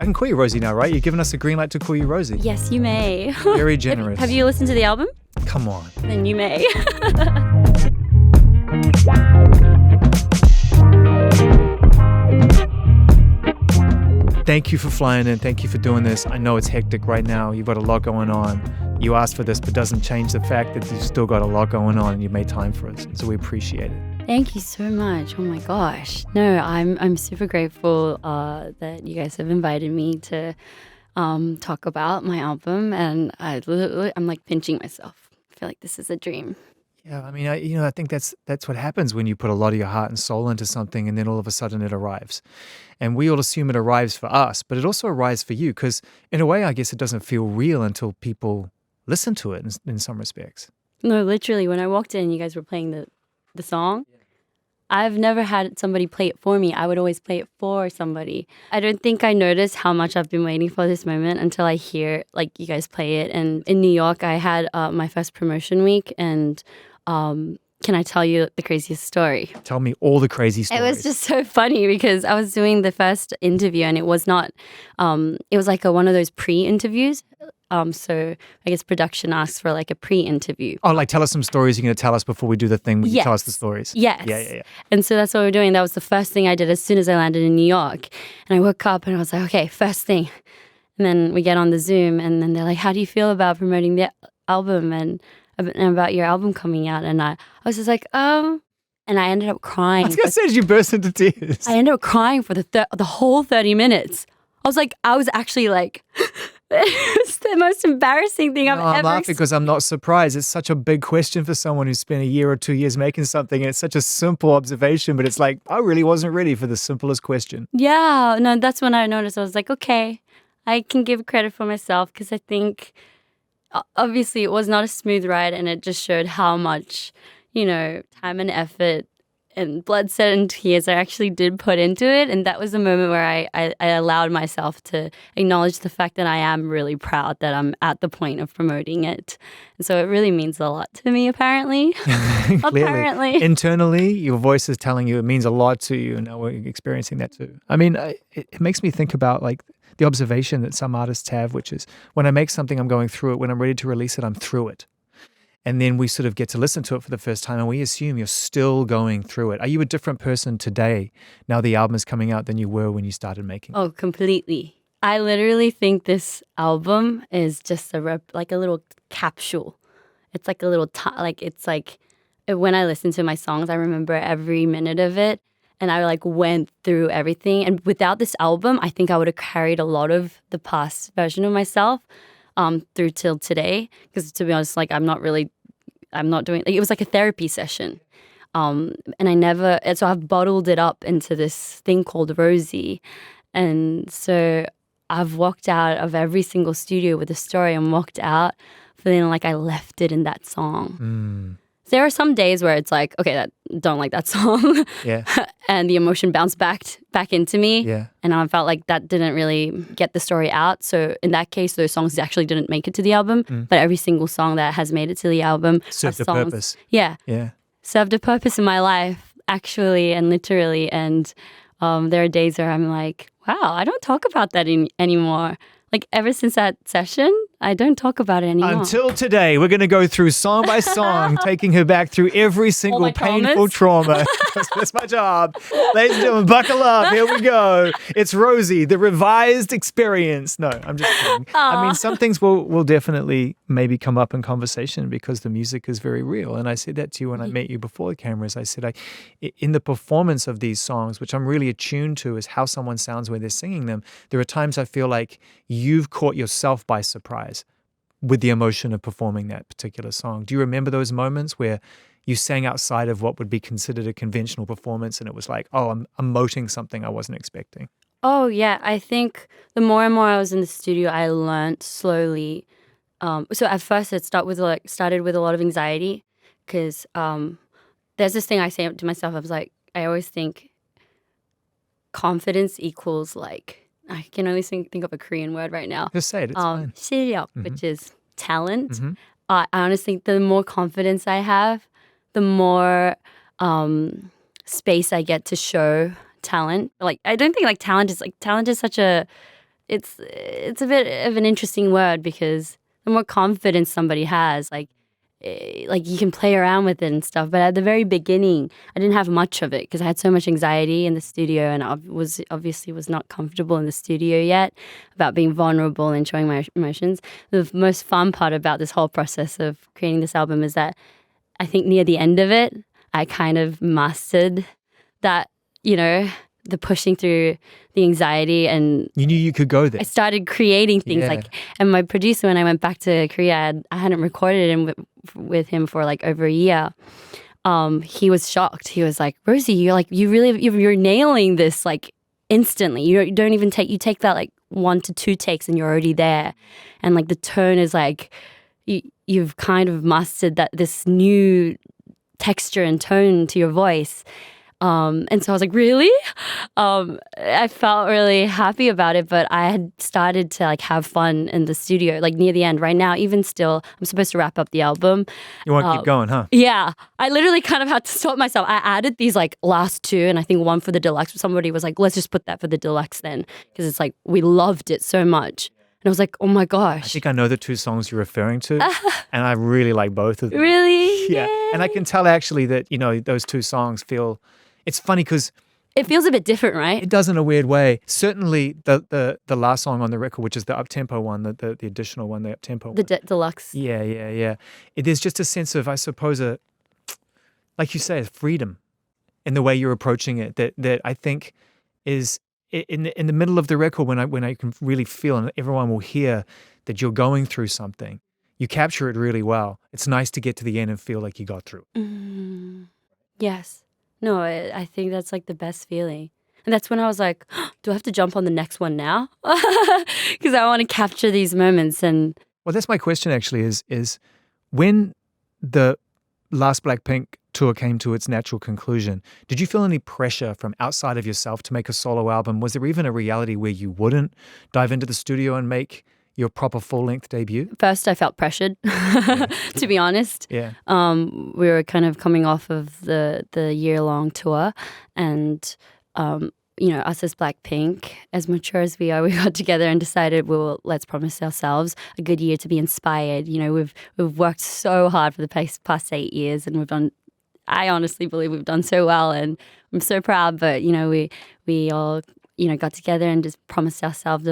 I can call you Rosie now, right? You've given us a green light to call you Rosie. Yes, you may. Very generous. Have you listened to the album? Come on. Then you may. Thank you for flying in. Thank you for doing this. I know it's hectic right now. You've got a lot going on. You asked for this, but doesn't change the fact that you've still got a lot going on and you made time for us. So we appreciate it. Thank you so much. Oh my gosh. No, I'm super grateful that you guys have invited me to talk about my album, and I'm like pinching myself. I feel like this is a dream. Yeah, I mean, I think that's what happens when you put a lot of your heart and soul into something, and then all of a sudden it arrives. And we all assume it arrives for us, but it also arrives for you because, in a way, I guess it doesn't feel real until people listen to it in some respects. No, literally, when I walked in, you guys were playing the song. Yeah. I've never had somebody play it for me. I would always play it for somebody. I don't think I noticed how much I've been waiting for this moment until I hear like you guys play it. And in New York, I had my first promotion week, and can I tell you the craziest story? Tell me all the crazy stories. It was just so funny because I was doing the first interview, and it was not, it was like one of those pre-interviews. So I guess production asks for like a pre-interview. Oh, like tell us some stories you're going to tell us before we do the thing. You tell us the stories. Yes. Yeah. And so that's what we're doing. That was the first thing I did as soon as I landed in New York. And I woke up and I was like, okay, first thing. And then we get on the Zoom, and then they're like, how do you feel about promoting the album and about your album coming out? And I was just like, and I ended up crying. I was going to say, did you burst into tears? I ended up crying for the whole 30 minutes. I was actually like, it's the most embarrassing thing I've ever I'm laughing because I'm not surprised. It's such a big question for someone who's spent a year or 2 years making something, and it's such a simple observation, but it's like, I really wasn't ready for the simplest question. Yeah, no, that's when I noticed. I was like, okay, I can give credit for myself because I think obviously it was not a smooth ride, and it just showed how much, time and effort and blood, sweat, and tears I actually did put into it. And that was a moment where I allowed myself to acknowledge the fact that I am really proud that I'm at the point of promoting it. And so it really means a lot to me, apparently. Apparently. Internally, your voice is telling you it means a lot to you, and now we're experiencing that too. I mean, it makes me think about like the observation that some artists have, which is when I make something, I'm going through it. When I'm ready to release it, I'm through it. And then we sort of get to listen to it for the first time, and we assume you're still going through it. Are you a different person today, now the album is coming out, than you were when you started making it? Oh, completely. I literally think this album is just like a little capsule. It's like a little, when I listen to my songs, I remember every minute of it, and I like went through everything. And without this album, I think I would have carried a lot of the past version of myself through till today. Because to be honest, like I'm not doing, like, it was like a therapy session. And so I've bottled it up into this thing called ROSÉ. And so I've walked out of every single studio with a story and walked out feeling like I left it in that song. There are some days where it's like, okay, don't like that song. Yeah. And the emotion bounced back into me. Yeah. And I felt like that didn't really get the story out. So in that case, those songs actually didn't make it to the album. But every single song that has made it to the album served a purpose. Yeah. Served a purpose in my life, actually and literally. And there are days where I'm like, wow, I don't talk about that anymore. Like ever since that session, I don't talk about it anymore. Until today, we're going to go through song by song, taking her back through every single painful trauma. That's my job. Ladies and gentlemen, buckle up. Here we go. It's ROSÉ, the revised experience. No, I'm just kidding. I mean, some things will definitely maybe come up in conversation because the music is very real. And I said that to you when I met you before the cameras. I said, in the performance of these songs, which I'm really attuned to is how someone sounds when they're singing them, there are times I feel like you've caught yourself by surprise with the emotion of performing that particular song. Do you remember those moments where you sang outside of what would be considered a conventional performance and it was like, oh, I'm emoting something I wasn't expecting? Oh, yeah. I think the more and more I was in the studio, I learned slowly. So at first it started with a lot of anxiety because there's this thing I say to myself. I always think confidence equals like, I can only think of a Korean word right now. Just say it, it's fine. 실력, which is talent. I honestly think the more confidence I have, the more space I get to show talent. Like, I don't think talent is such a it's a bit of an interesting word because the more confidence somebody has, like you can play around with it and stuff. But at the very beginning, I didn't have much of it because I had so much anxiety in the studio, and I was not comfortable in the studio yet about being vulnerable and showing my emotions. The most fun part about this whole process of creating this album is that I think near the end of it, I kind of mastered that, the pushing through the anxiety, and you knew you could go there. I started creating things and my producer, when I went back to Korea, I hadn't recorded him with him for like over a year. He was shocked. He was like, Rosie, you're nailing this like instantly. You don't even take that like 1 to 2 takes and you're already there. And like the tone is like, you've kind of mastered this new texture and tone to your voice. And so I was like, really? I felt really happy about it, but I had started to like have fun in the studio, like near the end. Right now, even still, I'm supposed to wrap up the album. You want to keep going, huh? Yeah. I literally kind of had to stop myself. I added these like last 2, and I think one for the deluxe. Somebody was like, let's just put that for the deluxe then, because it's like, we loved it so much. And I was like, oh my gosh. I think I know the 2 songs you're referring to, and I really like both of them. Really? Yeah. Yay. And I can tell actually that, those 2 songs feel... It's funny because... It feels a bit different, right? It does in a weird way. Certainly the last song on the record, which is the up-tempo one, the additional one, the up-tempo one. The deluxe. Yeah. There's just a sense of, I suppose, like you say, freedom in the way you're approaching it that I think is in the middle of the record when I can really feel, and everyone will hear that you're going through something. You capture it really well. It's nice to get to the end and feel like you got through. Yes. No, I think that's like the best feeling. And that's when I was like, do I have to jump on the next one now? Because I want to capture these moments. And well, that's my question actually is when the last BLACKPINK tour came to its natural conclusion, did you feel any pressure from outside of yourself to make a solo album? Was there even a reality where you wouldn't dive into the studio and make your proper full-length debut? First, I felt pressured, to be honest. Yeah. We were kind of coming off of the year-long tour, and us as BLACKPINK, as mature as we are, we got together and decided, well, let's promise ourselves a good year to be inspired. We've worked so hard for the past 8 years, and I honestly believe we've done so well, and I'm so proud. But we all got together and just promised ourselves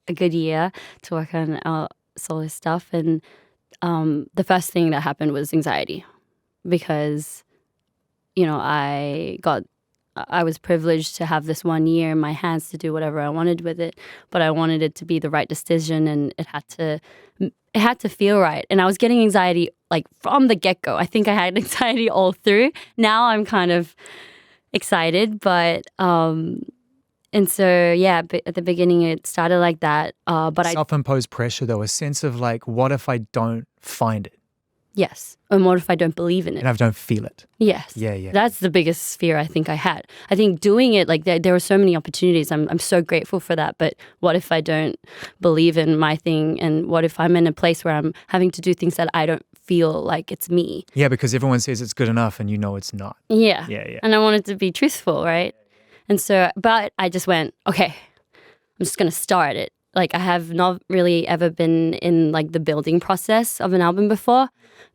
a good year to work on our solo stuff. And the first thing that happened was anxiety, because I was privileged to have this 1 year in my hands to do whatever I wanted with it, but I wanted it to be the right decision, and it had to feel right. And I was getting anxiety like from the get-go. I think I had anxiety all through. Now I'm kind of excited, but and so, yeah, at the beginning it started like that. But self-imposed pressure, though, a sense of like, what if I don't find it? Yes. And what if I don't believe in it? And I don't feel it. Yes. Yeah. That's the biggest fear I think I had. I think doing it, like there were so many opportunities. I'm so grateful for that. But what if I don't believe in my thing? And what if I'm in a place where I'm having to do things that I don't feel like it's me? Yeah, because everyone says it's good enough and it's not. Yeah. Yeah. And I wanted to be truthful, right? And so, but I just went, okay, I'm just going to start it. Like, I have not really ever been in like the building process of an album before,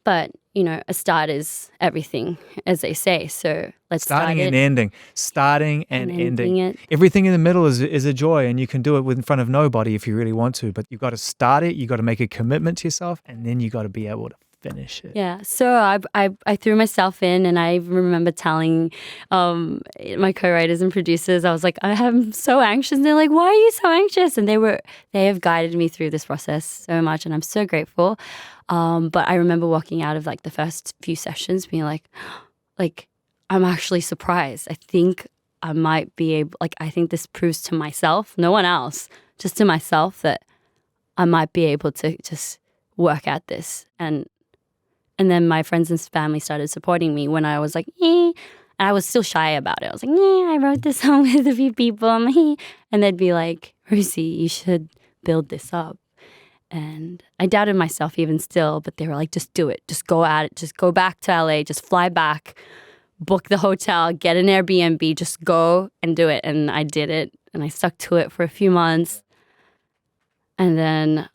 but a start is everything, as they say. So let's starting and ending, starting and ending. It. Everything in the middle is a joy, and you can do it in front of nobody if you really want to. But you've got to start it. You got to make a commitment to yourself, and then you got to be able to finish it. Yeah. So I threw myself in, and I remember telling my co-writers and producers, I was like, I'm so anxious. And they're like, why are you so anxious? And they have guided me through this process so much, and I'm so grateful. But I remember walking out of like the first few sessions being like I'm actually surprised. I think I might be able, I think this proves to myself, no one else, just to myself, that I might be able to just work at this. And then my friends and family started supporting me when I was like, and I was still shy about it. I was like, I wrote this song with a few people, and they'd be like, Rosie, you should build this up. And I doubted myself even still, but they were like, just do it. Just go at it. Just go back to LA. Just fly back, book the hotel, get an Airbnb, just go and do it. And I did it, and I stuck to it for a few months. And then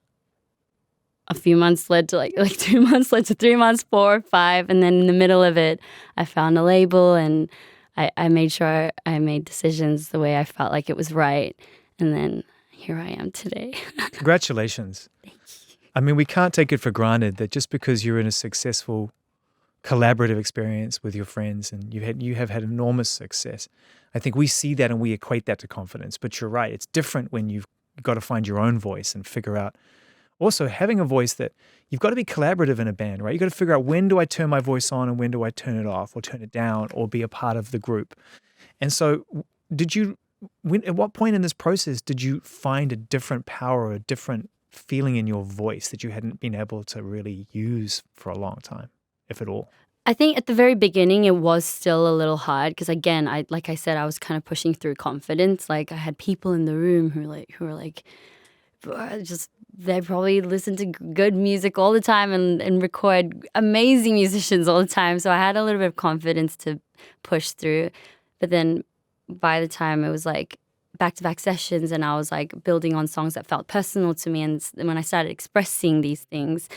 a few months led to like 2 months led to 3 months, 4, 5. And then in the middle of it, I found a label and I made sure I made decisions the way I felt like it was right. And then here I am today. Congratulations. Thank you. I mean, we can't take it for granted that just because you're in a successful collaborative experience with your friends and you have had enormous success, I think we see that and we equate that to confidence. But you're right. It's different when you've got to find your own voice and figure out also having a voice that you've got to be collaborative in a band, right? You've got to figure out when do I turn my voice on and when do I turn it off or turn it down or be a part of the group. And so at what point in this process did you find a different power or a different feeling in your voice that you hadn't been able to really use for a long time, if at all? I think at the very beginning, it was still a little hard because, again, like I said, I was kind of pushing through confidence. Like I had people in the room who were like, just they probably listen to good music all the time and record amazing musicians all the time. So I had a little bit of confidence to push through. But then by the time it was like back-to-back sessions and I was like building on songs that felt personal to me, and when I started expressing these things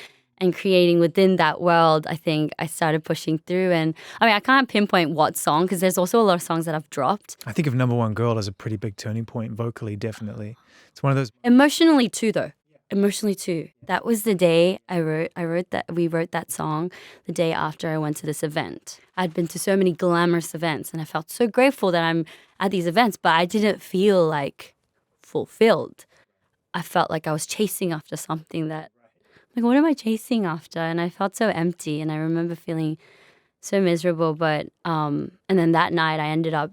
and creating within that world, I think I started pushing through. And I mean, I can't pinpoint what song because there's also a lot of songs that I've dropped. I think of Number One Girl as a pretty big turning point vocally, definitely. It's one of those. Emotionally too, though. Emotionally too. That was the day we wrote that song the day after I went to this event. I'd been to so many glamorous events and I felt so grateful that I'm at these events, but I didn't feel like fulfilled. I felt like I was chasing after something that, like, what am I chasing after? And I felt so empty and I remember feeling so miserable. But, and then that night I ended up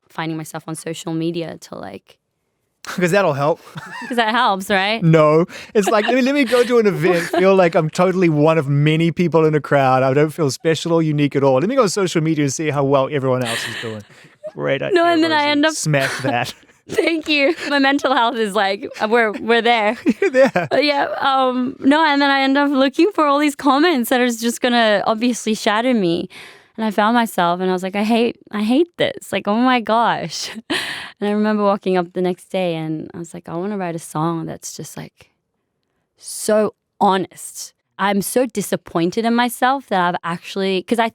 finding myself on social media to like, because that'll help. because that helps, right? No. It's like, let me go to an event, feel like I'm totally one of many people in a crowd. I don't feel special or unique at all. Let me go on social media and see how well everyone else is doing. Great idea. No, and then Rosie. I end up... Smash that. Thank you. My mental health is like, we're there. You're there. Yeah. No, and then I end up looking for all these comments that are just going to obviously shatter me. And I found myself and I was like, I hate this. Like, oh my gosh. And I remember walking up the next day and I was like, I want to write a song that's just like so honest. I'm so disappointed in myself that I've actually, because I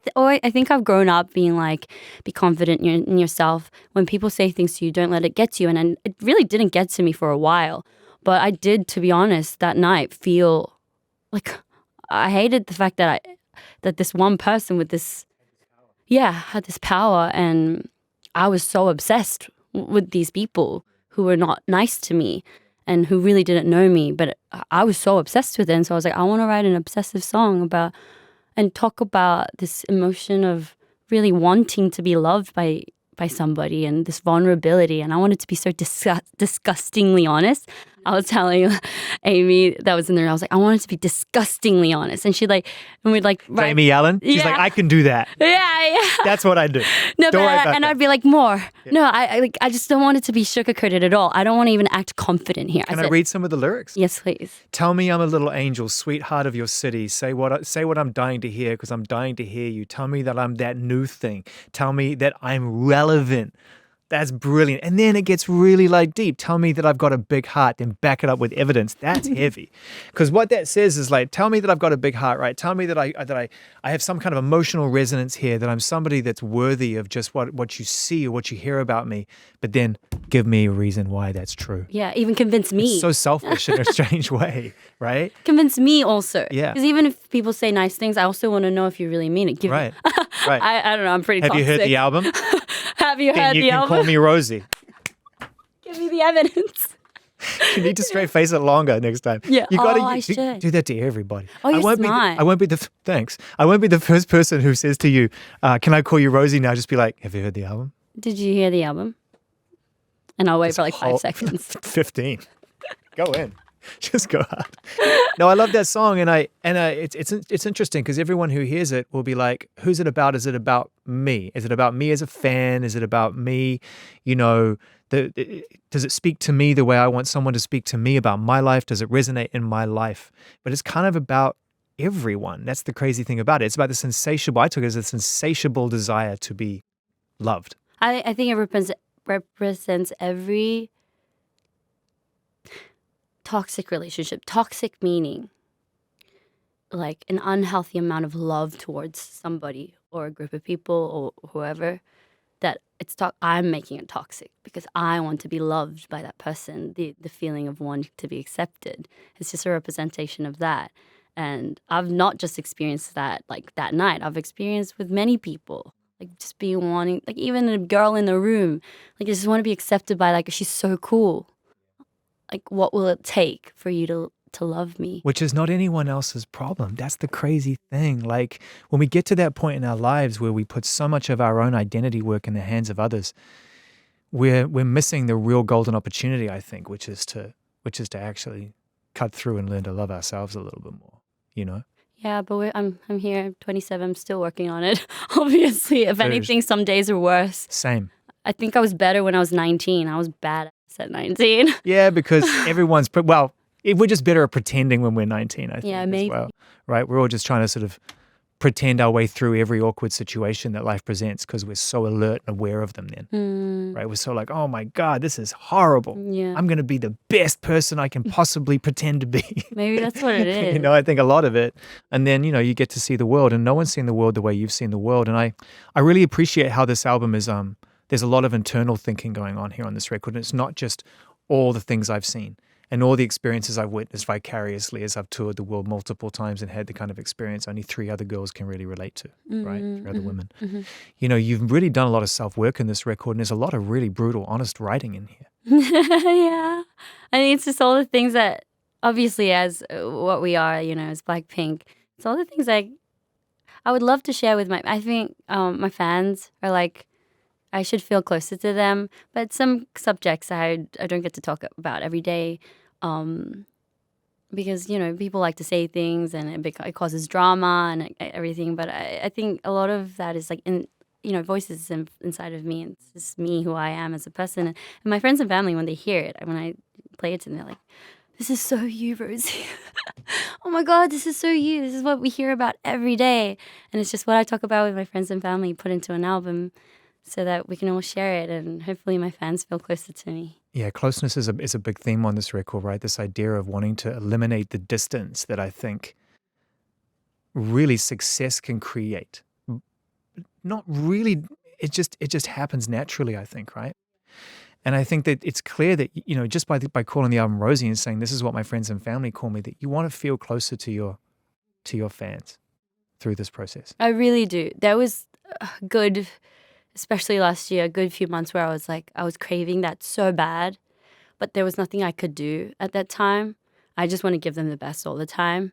think I've grown up being like, be confident in yourself. When people say things to you, don't let it get to you. And it really didn't get to me for a while. But I did, to be honest, that night feel like I hated the fact that this one person with this, had this power. And I was so obsessed with these people who were not nice to me and who really didn't know me, but I was so obsessed with it. And so I was like, I want to write an obsessive song about and talk about this emotion of really wanting to be loved by somebody and this vulnerability. And I wanted to be so disgustingly honest. I was telling Amy that was in there, I was like, I wanted to be disgustingly honest. And she'd like, and we'd like, write, Amy Allen? She's like, I can do that. Yeah. That's what I do. No, don't worry about and that. I'd be like, more. Yeah. No, I just don't want it to be sugarcoated at all. I don't want to even act confident here. Can I read some of the lyrics? Yes, please. Tell me I'm a little angel, sweetheart of your city. Say what I'm dying to hear because I'm dying to hear you. Tell me that I'm that new thing. Tell me that I'm relevant. That's brilliant. And then it gets really like deep. Tell me that I've got a big heart, then back it up with evidence. That's heavy. Because what that says is like, tell me that I've got a big heart, right? Tell me that I have some kind of emotional resonance here, that I'm somebody that's worthy of just what you see or what you hear about me. But then give me a reason why that's true. Yeah, even convince me. It's so selfish in a strange way, right? Convince me also. Yeah. Because even if people say nice things, I also want to know if you really mean it. Right. Right. I don't know. I'm pretty Have toxic. you heard the album? Have you heard the album? You can call me Rosie. Give me the evidence. You need to straight face it longer next time. Yeah. I should. Do that to everybody. Oh, you're smart. I won't be thanks. I won't be the first person who says to you, can I call you Rosie now? Just be like, have you heard the album? Did you hear the album? And I'll wait for like 5 seconds. 15. Go in. Just go hard. No, I love that song, and it's interesting because everyone who hears it will be like, "Who's it about? Is it about me? Is it about me as a fan? Is it about me? You know, does it speak to me the way I want someone to speak to me about my life? Does it resonate in my life?" But it's kind of about everyone. That's the crazy thing about it. It's about the insatiable. I took it as a insatiable desire to be loved. I think it represents every toxic relationship. Toxic meaning like an unhealthy amount of love towards somebody or a group of people or whoever, that I'm making it toxic because I want to be loved by that person. The feeling of wanting to be accepted. It's just a representation of that. And I've not just experienced that like that night. I've experienced with many people. Like just being wanting, like even a girl in the room, like I just want to be accepted by like, she's so cool. Like what will it take for you to love me? Which is not anyone else's problem. That's the crazy thing. Like when we get to that point in our lives where we put so much of our own identity work in the hands of others, we're missing the real golden opportunity, I think, which is to actually cut through and learn to love ourselves a little bit more, you know? Yeah, but I'm here, I'm 27, I'm still working on it. Obviously, if anything, some days are worse. Same. I think I was better when I was 19. I was badass at 19. Yeah, because everyone's, we're just better at pretending when we're 19, I think, yeah, maybe. as well, right? We're all just trying to sort of pretend our way through every awkward situation that life presents because we're so alert and aware of them then, right? We're so like, oh my God, this is horrible. Yeah. I'm going to be the best person I can possibly pretend to be. Maybe that's what it is. You know, I think a lot of it. And then, you know, you get to see the world and no one's seen the world the way you've seen the world. And I really appreciate how this album is, there's a lot of internal thinking going on here on this record. And it's not just all the things I've seen and all the experiences I've witnessed vicariously as I've toured the world multiple times and had the kind of experience only 3 other girls can really relate to, right? 3 other women. You know, you've really done a lot of self-work in this record and there's a lot of really brutal, honest writing in here. Yeah. I think it's just all the things that, obviously as what we are, you know, as BLACKPINK, it's all the things I would love to share with I think my fans are like, I should feel closer to them, but some subjects I don't get to talk about every day because, you know, people like to say things and it causes drama and everything. But I think a lot of that is like, voices inside of me. It's just me, who I am as a person. And my friends and family, when they hear it, when I play it to them, they're like, this is so you, Rosie. Oh my God, this is so you. This is what we hear about every day. And it's just what I talk about with my friends and family, put into an album, so that we can all share it and hopefully my fans feel closer to me. Yeah, closeness is a big theme on this record, right? This idea of wanting to eliminate the distance that I think really success can create. Not really, it just happens naturally, I think, right? And I think that it's clear that, you know, just by calling the album Rosie and saying this is what my friends and family call me, that you want to feel closer to your fans through this process. I really do. There was a good, especially last year, a good few months where I was craving that so bad, but there was nothing I could do at that time. I just want to give them the best all the time.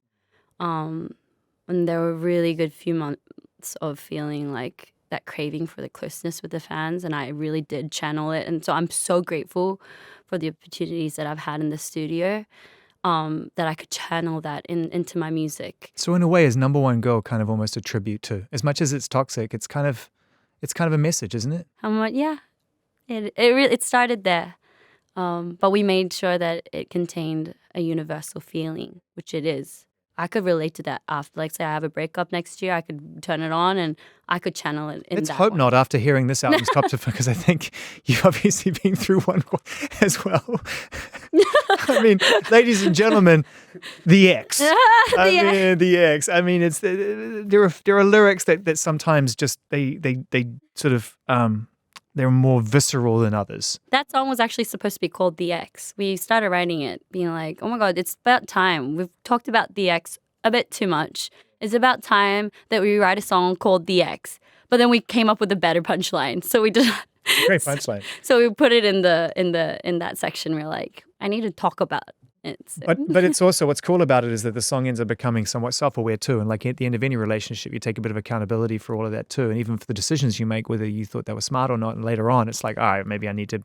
And there were really good few months of feeling like that craving for the closeness with the fans, and I really did channel it. And so I'm so grateful for the opportunities that I've had in the studio, that I could channel that into my music. So in a way, is Number One Girl kind of almost a tribute to, as much as it's toxic, it's kind of a message, isn't it? Yeah, it started there, but we made sure that it contained a universal feeling, which it is. I could relate to that after, like, say I have a breakup next year, I could turn it on and I could channel it in Let's that hope one. not after hearing this album's top to, because I think you've obviously been through one as well. I mean, ladies and gentlemen, the X. The X. I mean, it's there are lyrics that sometimes just they sort of they're more visceral than others. That song was actually supposed to be called The X. We started writing it being like, oh my God, it's about time. We've talked about the X a bit too much. It's about time that we write a song called The X. But then we came up with a better punchline. So we just Great punchline. So we put it in that section. We're like, I need to talk about it. So. But it's also, what's cool about it is that the song ends up becoming somewhat self-aware too. And like at the end of any relationship, you take a bit of accountability for all of that too. And even for the decisions you make, whether you thought that was smart or not. And later on, it's like, all right, maybe I need to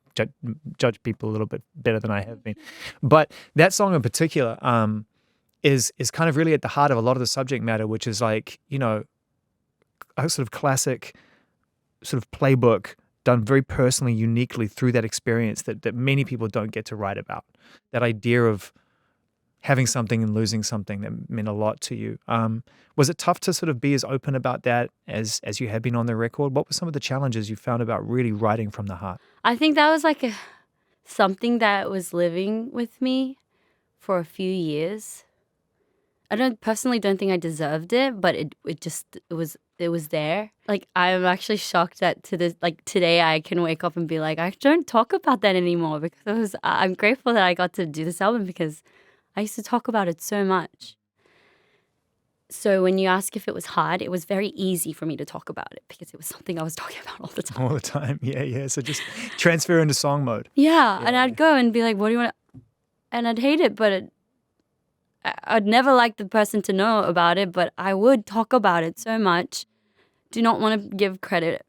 judge people a little bit better than I have been. But that song in particular is kind of really at the heart of a lot of the subject matter, which is like, you know, a sort of classic sort of playbook done very personally, uniquely through that experience that many people don't get to write about. That idea of having something and losing something that meant a lot to you. Was it tough to sort of be as open about that as you had been on the record? What were some of the challenges you found about really writing from the heart? I think that was like something that was living with me for a few years. I don't think I deserved it, but it was there. Like, I'm actually shocked that today I can wake up and be like, I don't talk about that anymore, because I'm grateful that I got to do this album, because I used to talk about it so much. So when you ask if it was hard, it was very easy for me to talk about it, because it was something I was talking about all the time. All the time, yeah. So just transfer into song mode. Yeah, and I'd go and be like, what do you want to... And I'd hate it, but I'd never like the person to know about it, but I would talk about it so much. Do not want to give credit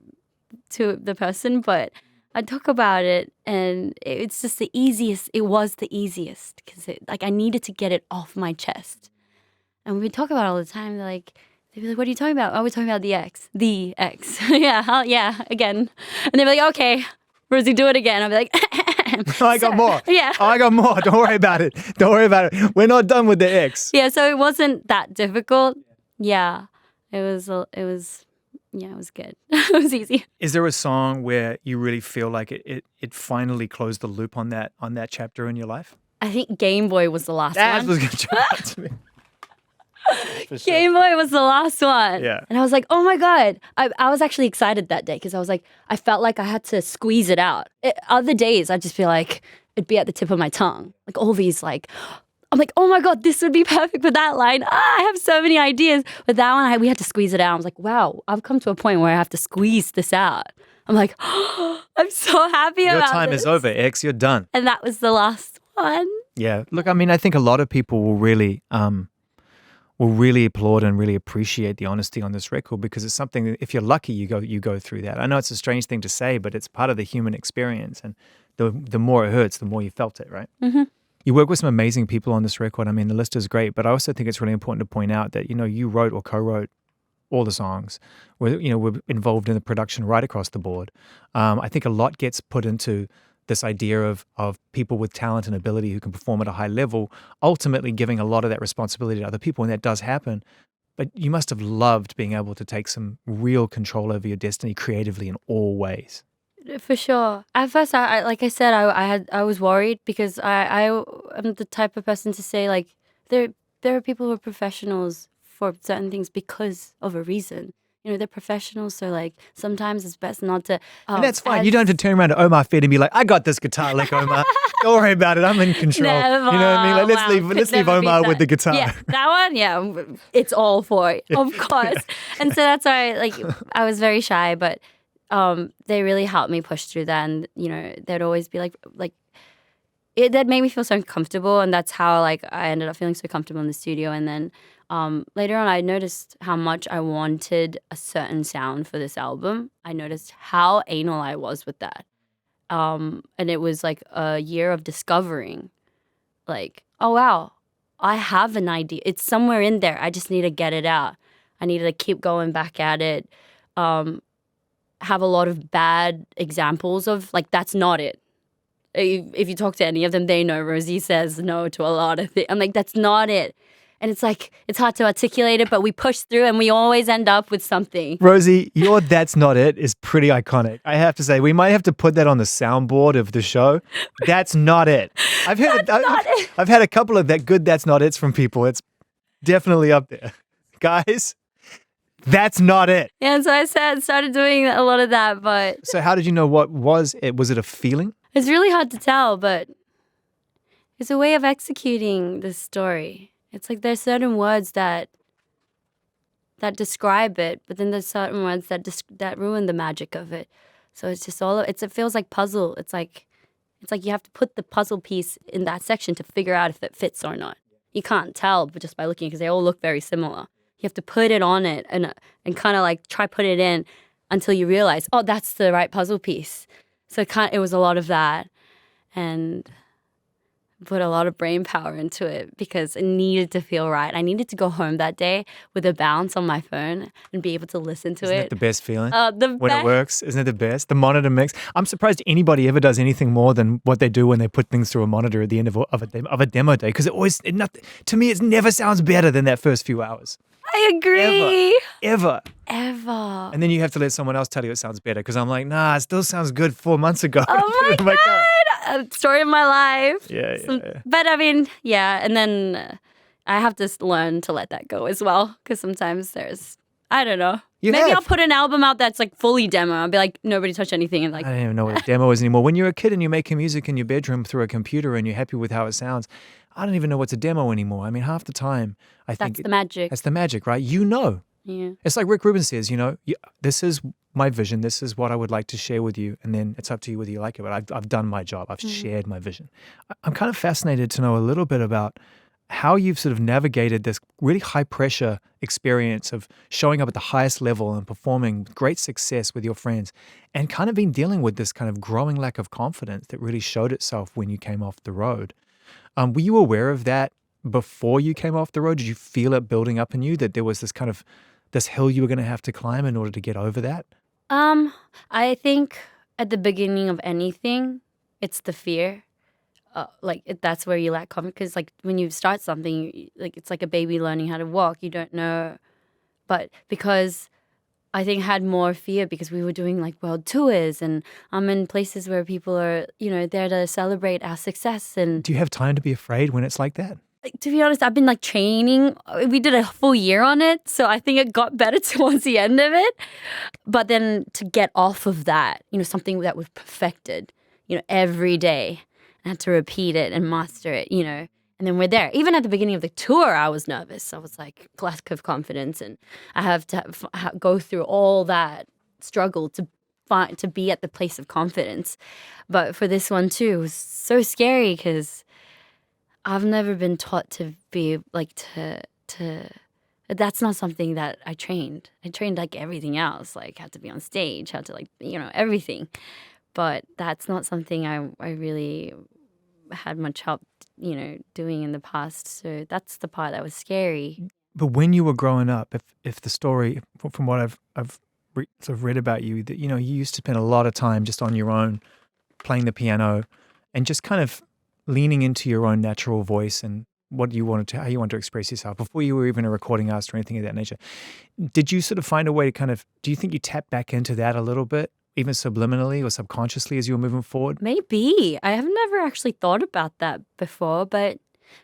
to the person, but I'd talk about it, and it's just the easiest. It was the easiest, because I needed to get it off my chest. And we talk about it all the time. They'd be like, what are you talking about? Oh, we're talking about the X. The X. yeah, again. And they'd be like, okay, Rosie, do it again. I'll be like... I got more. Yeah. I got more. Don't worry about it. We're not done with the X. Yeah, so it wasn't that difficult. Yeah. It was good. It was easy. Is there a song where you really feel like it finally closed the loop on that chapter in your life? I think Game Boy was the last one. That was going to jump out to me. Sure. Game Boy was the last one. Yeah. And I was like, oh my God. I was actually excited that day, because I was like, I felt like I had to squeeze it out. Other days, I'd just feel like it'd be at the tip of my tongue. Like all these I'm like, oh my God, this would be perfect for that line. I have so many ideas. But that one, we had to squeeze it out. I was like, wow, I've come to a point where I have to squeeze this out. I'm like, oh, I'm so happy about this. Your time is over, X. You're done. And that was the last one. Yeah. Look, I mean, I think a lot of people will really applaud and really appreciate the honesty on this record, because it's something that, if you're lucky, you go through that. I know it's a strange thing to say, but it's part of the human experience, and the more it hurts, the more you felt it, right? Mm-hmm. You work with some amazing people on this record. I mean, the list is great, but I also think it's really important to point out that, you wrote or co-wrote all the songs. We're involved in the production right across the board. I think a lot gets put into this idea of people with talent and ability who can perform at a high level, ultimately giving a lot of that responsibility to other people, and that does happen. But you must have loved being able to take some real control over your destiny creatively in all ways. For sure. At first, I like I said, I was worried, because I am the type of person to say, like, there are people who are professionals for certain things because of a reason. They're professionals, so like sometimes it's best not to. And that's fine. You don't have to turn around to Omar Fed and be like, "I got this guitar lick, Omar. Don't worry about it. I'm in control." Never. You know what I mean? Like, let's leave Omar with the guitar. Yeah, that one. Yeah, it's all for it, of course. And so that's why, I was very shy, but they really helped me push through that, and they'd always be like that made me feel so comfortable, and that's how I ended up feeling so comfortable in the studio, and then. Later on, I noticed how much I wanted a certain sound for this album. I noticed how anal I was with that. And it was like a year of discovering, oh, wow, I have an idea. It's somewhere in there. I just need to get it out. I need to keep going back at it. Have a lot of bad examples of, that's not it. If you talk to any of them, they know Rosie says no to a lot of things. I'm like, that's not it. And it's it's hard to articulate it, but we push through and we always end up with something. Rosie, your "That's Not It" is pretty iconic. I have to say, we might have to put that on the soundboard of the show. That's not it. I've had a couple of "That's Not It's" from people. It's definitely up there. Guys, that's not it. Yeah, so I started doing a lot of that, but... So how did you know what was it? Was it a feeling? It's really hard to tell, but it's a way of executing the story. It's there's certain words that describe it, but then there's certain words that ruin the magic of it. So it's just it feels like puzzle. It's like you have to put the puzzle piece in that section to figure out if it fits or not. You can't tell just by looking, because they all look very similar. You have to put it on it and kind of try put it in until you realize, oh, that's the right puzzle piece. So it was a lot of that, and put a lot of brain power into it, because it needed to feel right. I needed to go home that day with a bounce on my phone and be able to listen to Isn't it. it the best feeling? When it works, isn't it the best? The monitor mix. I'm surprised anybody ever does anything more than what they do when they put things through a monitor at the end of a demo day, because to me, it never sounds better than that first few hours. I agree. Ever. And then you have to let someone else tell you it sounds better, because I'm like, nah, it still sounds good 4 months ago. Oh my God. story of my life. Yeah. But I mean, yeah. And then I have to learn to let that go as well. Because sometimes I don't know. Maybe I'll put an album out that's like fully demo. I'll be like, nobody touch anything. And like, I don't even know what a demo is anymore. When you're a kid and you're making music in your bedroom through a computer and you're happy with how it sounds, I don't even know what's a demo anymore. I mean, half the time, I think that's the magic. That's the magic, right? You know. Yeah. It's like Rick Rubin says, this is my vision. This is what I would like to share with you. And then it's up to you whether you like it. But I've done my job. I've shared my vision. I'm kind of fascinated to know a little bit about how you've sort of navigated this really high pressure experience of showing up at the highest level and performing with great success with your friends and kind of been dealing with this kind of growing lack of confidence that really showed itself when you came off the road. Were you aware of that before you came off the road? Did you feel it building up in you that there was this hill you were going to have to climb in order to get over that? I think at the beginning of anything, it's the fear. That's where you lack confidence. Because like when you start something, like it's like a baby learning how to walk. You don't know, but because I think I had more fear because we were doing like world tours and I'm in places where people are there to celebrate our success. And do you have time to be afraid when it's like that? To be honest, I've been like training. We did a full year on it, so I think it got better towards the end of it. But then to get off of that, something that was perfected, every day. I had to repeat it and master it, and then we're there. Even at the beginning of the tour, I was nervous. I was like, lack of confidence, and I have to go through all that struggle to be at the place of confidence. But for this one too, it was so scary because I've never been taught to be like to. That's not something that I trained. I trained like everything else, like had to be on stage, had to like everything. But that's not something I really had much help, doing in the past. So that's the part that was scary. But when you were growing up, if the story, from what I've sort of read about you, that you used to spend a lot of time just on your own, playing the piano, and just kind of leaning into your own natural voice and how you wanted to express yourself before you were even a recording artist or anything of that nature. Did you sort of find a way to do you think you tapped back into that a little bit? Even subliminally or subconsciously as you were moving forward? Maybe. I have never actually thought about that before, but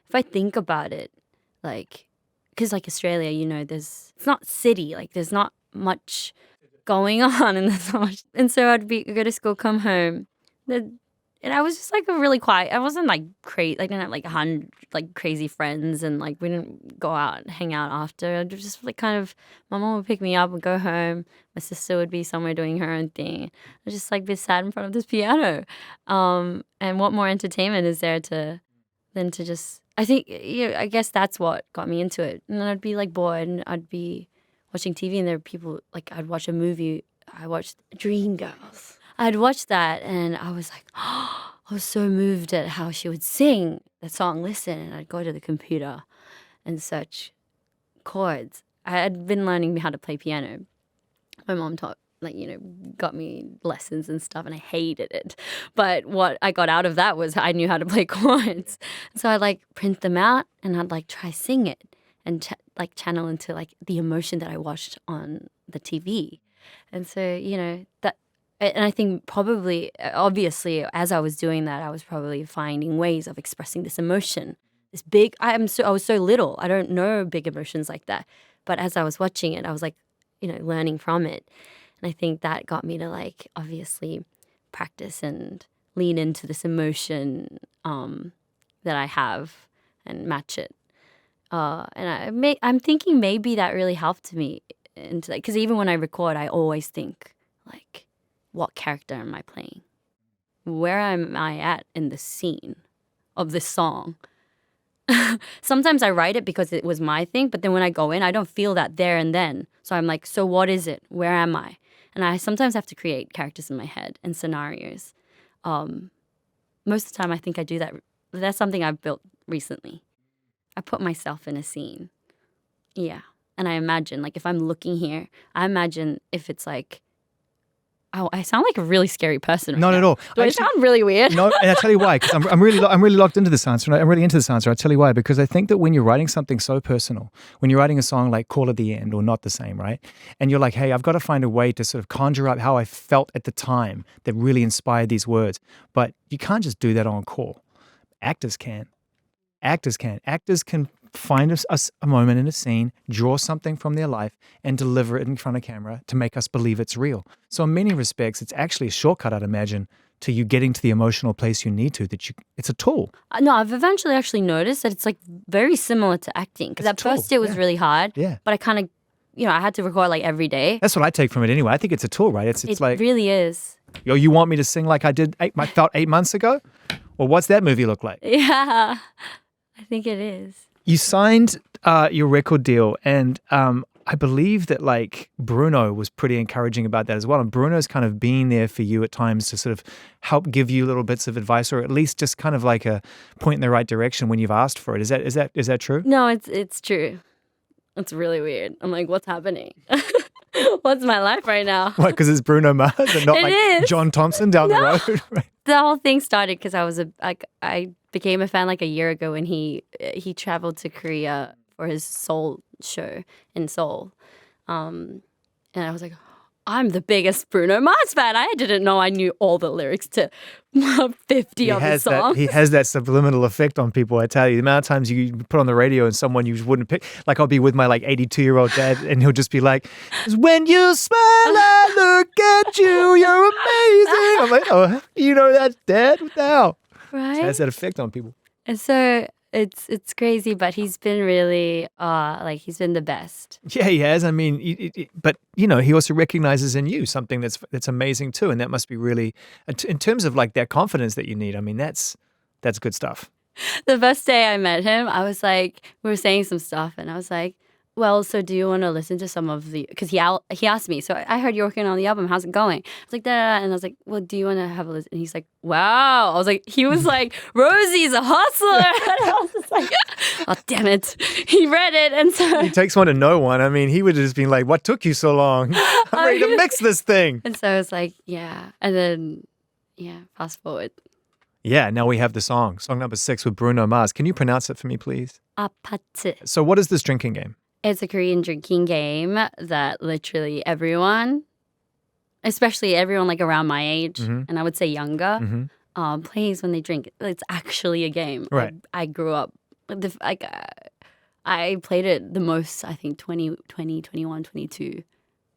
if I think about it, because like Australia, it's not city, like there's not much going on and there's not much. And so I'd go to school, come home, and I was just like a really quiet. I wasn't like crazy. I didn't have like 100 like crazy friends, and like we didn't go out and hang out after. I just like kind of, my mom would pick me up and go home. My sister would be somewhere doing her own thing. I just like be sat in front of this piano. And what more entertainment is there than to just? I think I guess that's what got me into it. And then I'd be like bored, and I'd be watching TV, and there were people like I'd watch a movie. I watched Dreamgirls. I'd watch that and I was like, oh, I was so moved at how she would sing the song, listen, and I'd go to the computer and search chords. I had been learning how to play piano. My mom taught, got me lessons and stuff, and I hated it. But what I got out of that was I knew how to play chords. So I'd print them out and I'd try sing it and channel into the emotion that I watched on the TV. And so, that. And I think probably, obviously, as I was doing that, I was probably finding ways of expressing this emotion. This big, I was so little. I don't know big emotions like that. But as I was watching it, I was learning from it. And I think that got me to obviously practice and lean into this emotion that I have and match it. And I'm thinking maybe that really helped me into that. Because even when I record, I always think what character am I playing? Where am I at in the scene of this song? Sometimes I write it because it was my thing, but then when I go in, I don't feel that there and then. So I'm like, so what is it? Where am I? And I sometimes have to create characters in my head and scenarios. Most of the time I think I do that. That's something I've built recently. I put myself in a scene. Yeah. And I imagine, if I'm looking here, I imagine if it's I sound like a really scary person right Not now. at all. Do I sound really weird? No, and I'll tell you why. Because I'm really locked into this answer. I'm really into this answer. I'll tell you why. Because I think that when you're writing something so personal, when you're writing a song like Call at the End or Not the Same, right? And you're like, hey, I've got to find a way to sort of conjure up how I felt at the time that really inspired these words. But you can't just do that on call. Actors can. Actors can find us a moment in a scene, draw something from their life, and deliver it in front of camera to make us believe it's real. So in many respects, it's actually a shortcut, I'd imagine, to you getting to the emotional place you need to. It's a tool. No, I've eventually actually noticed that it's like very similar to acting. Because at first it was really hard. Yeah. But I kind of, I had to record like every day. That's what I take from it anyway. I think it's a tool, right? It's like, it really is. Yo, you want me to sing like I felt 8 months ago? Well, what's that movie look like? Yeah, I think it is. You signed your record deal, and I believe that like Bruno was pretty encouraging about that as well. And Bruno's kind of been there for you at times to sort of help give you little bits of advice, or at least just kind of like a point in the right direction when you've asked for it. Is that true? No, it's true. It's really weird. I'm like, what's happening? What's my life right now? What? Because it's Bruno Mars and not like John Thompson down the road. Right? The whole thing started because I became a fan like a year ago when he traveled to Korea for his Seoul show in Seoul, and I was like, I'm the biggest Bruno Mars fan. I didn't know I knew all the lyrics to 50 of his songs. He has that subliminal effect on people, I tell you. The amount of times you put on the radio and someone you wouldn't pick, like I'll be with my like 82-year-old dad and he'll just be like, when you smile, I look at you, you're amazing. I'm like, oh, you know that, Dad? What the hell? Right? It has that effect on people. And so it's crazy, but he's been really, he's been the best. Yeah, he has. I mean, but he also recognizes in you something that's amazing too, and that must be really, in terms of like that confidence that you need. I mean, that's good stuff. The first day I met him, I was like, we were saying some stuff, and I was like, well, so do you want to listen to some of the, because he asked me, so I heard you're working on the album, how's it going? I was like, da, and I was like, well, do you want to have a listen? And he's like, wow. He was like, Rosie's a hustler. And I was just like, oh, damn it. He read it, and so. He takes one to know one. I mean, he would have just been like, what took you so long? I'm ready to mix this thing. And so I was like, yeah. And then, fast forward. Yeah, now we have the song number 6 with Bruno Mars. Can you pronounce it for me, please? Apate. So what is this drinking game? It's a Korean drinking game that literally everyone, especially everyone like around my age, and I would say younger, plays when they drink. It's actually a game. Right. I grew up, I played it the most, I think, 20, 21, 22,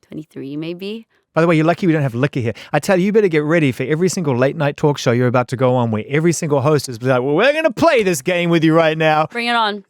23 maybe. By the way, you're lucky we don't have liquor here. I tell you better get ready for every single late night talk show you're about to go on where every single host is like, well, we're going to play this game with you right now. Bring it on.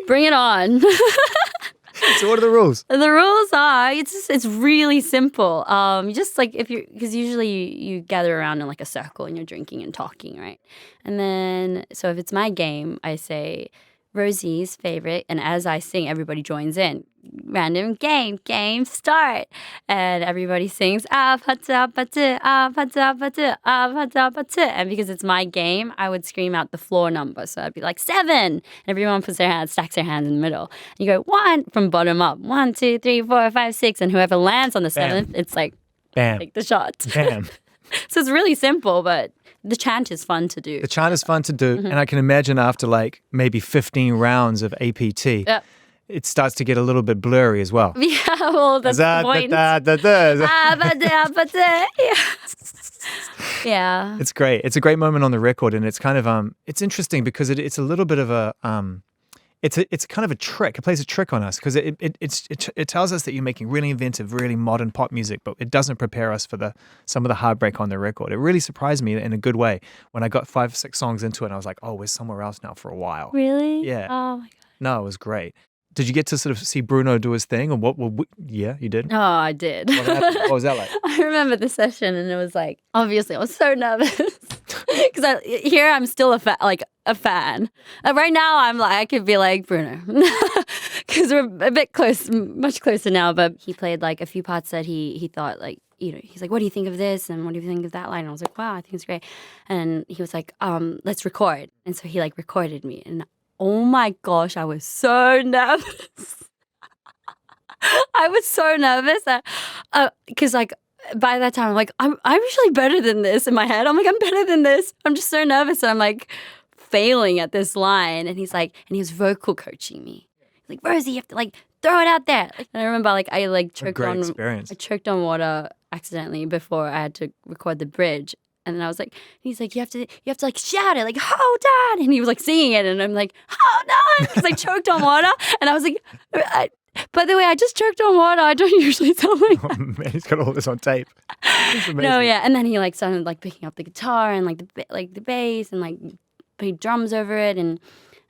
Bring it on. So what are the rules? The rules are, it's really simple. Just like because usually you gather around in like a circle and you're drinking and talking, right? And then, so if it's my game, I say Rosie's favorite, and as I sing, everybody joins in. Random game start, and everybody sings apate apate apate apate apate apate, and because it's my game, I would scream out the floor number, so I'd be like 7, and everyone puts their hands, stacks their hands in the middle, and you go 1 from bottom up, 1 2 3 4 5 6, and whoever lands on the 7th, it's like bam, take the shot. Bam. So it's really simple, but the chant is fun to do. The chant is fun to do, and I can imagine after like maybe 15 rounds of APT, it starts to get a little bit blurry as well. Yeah, well, that's the point. Yeah. It's great. It's a great moment on the record, and it's kind of it's interesting because it's a little bit of a it's kind of a trick. It plays a trick on us because it tells us that you're making really inventive, really modern pop music, but it doesn't prepare us for some of the heartbreak on the record. It really surprised me in a good way when I got 5 6 songs into it, and I was like, oh, we're somewhere else now for a while. Really? Yeah. Oh my God. No, it was great. Did you get to sort of see Bruno do his thing? Or yeah, you did? Oh, I did. What was that like? I remember the session, and it was like, obviously, I was so nervous because here I'm still a fan. Right now, I'm like, I could be like Bruno because we're a bit close, much closer now. But he played like a few parts that he thought like, he's like, what do you think of this? And what do you think of that line? And I was like, wow, I think it's great. And he was like, let's record. And so he like recorded me, and oh my gosh, I was so nervous. I was so nervous that because like by that time, I'm like, I'm usually better than this in my head. I'm like, I'm better than this. I'm just so nervous. And I'm like failing at this line. And he's like, and he was vocal coaching me. He's like, Rosie, you have to like throw it out there. And I remember like I like choked on water accidentally before I had to record the bridge. And then I was like, he's like, you have to like shout it, like, hold on. And he was like singing it. And I'm like, hold on. Because I choked on water. And I was like, by the way, I just choked on water. I don't usually sound like that. Oh, man, he's got all this on tape. No, yeah. And then he like started like picking up the guitar and like the bass and like played drums over it. And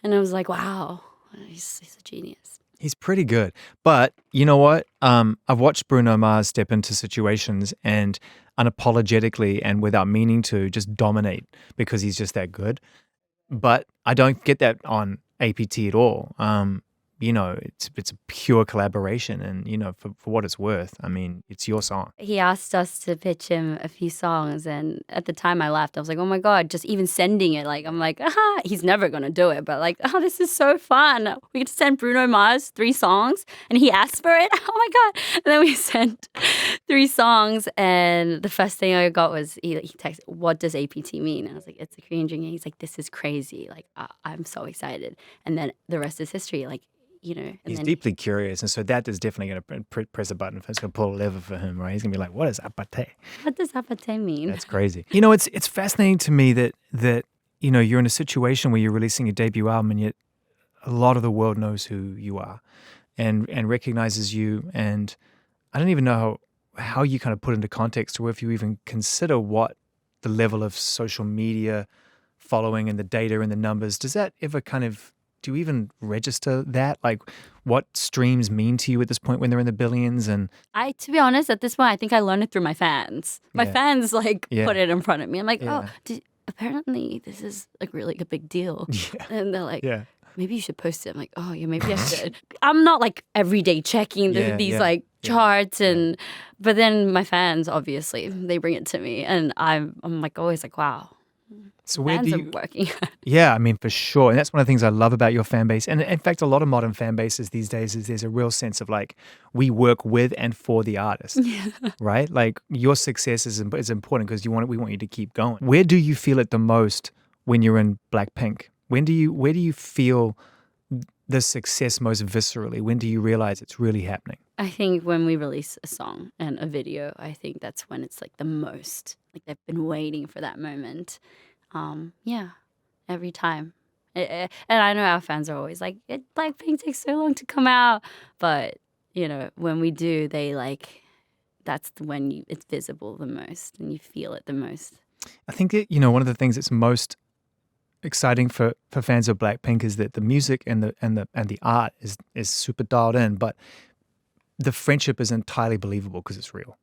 I was like, wow, he's a genius. He's pretty good. But you know what? I've watched Bruno Mars step into situations and unapologetically and without meaning to just dominate because he's just that good. But I don't get that on APT at all. You know, it's a pure collaboration, and you know, for what it's worth, I mean, it's your song. He asked us to pitch him a few songs, and at the time I laughed. I was like, oh my God, just even sending it, like, I'm like, he's never gonna do it, but like, oh, this is so fun. We get to send Bruno Mars 3 songs, and he asked for it. Oh my God. And then we sent 3 songs, and the first thing I got was he texted, what does APT mean? And I was like, it's a Korean drink. And he's like, this is crazy. Like, I'm so excited. And then the rest is history. Like, you know, he's deeply curious, and so that is definitely going to press a button. It's going to pull a lever for him, right? He's going to be like, "What is apate? What does apate mean?" That's crazy. You know, it's fascinating to me that you know you're in a situation where you're releasing a debut album, and yet a lot of the world knows who you are, and recognizes you. And I don't even know how you kind of put into context, or if you even consider what the level of social media following and the data and the numbers. Does that ever kind of do you even register that? Like what streams mean to you at this point when they're in the billions? And to be honest, at this point, I think I learned it through my fans. My fans like put it in front of me. I'm like, apparently this is like really a big deal. Yeah. And they're like, maybe you should post it. I'm like, oh yeah, maybe I should. I'm not like every day checking these like charts but then my fans, obviously, they bring it to me and I'm like always like, wow. So where do you working? Yeah, I mean, for sure. And that's one of the things I love about your fan base. And in fact, a lot of modern fan bases these days is there's a real sense of like, we work with and for the artist, right? Like your success is important because we want you to keep going. Where do you feel it the most when you're in BLACKPINK? Where do you feel the success most viscerally? When do you realize it's really happening? I think when we release a song and a video, I think that's when it's like the most, like they've been waiting for that moment. Every time. And I know our fans are always like, BLACKPINK takes so long to come out. But, you know, when we do, they like, that's when it's visible the most and you feel it the most. I think that, you know, one of the things that's most exciting for fans of BLACKPINK is that the music and the art is super dialed in, but the friendship is entirely believable because it's real.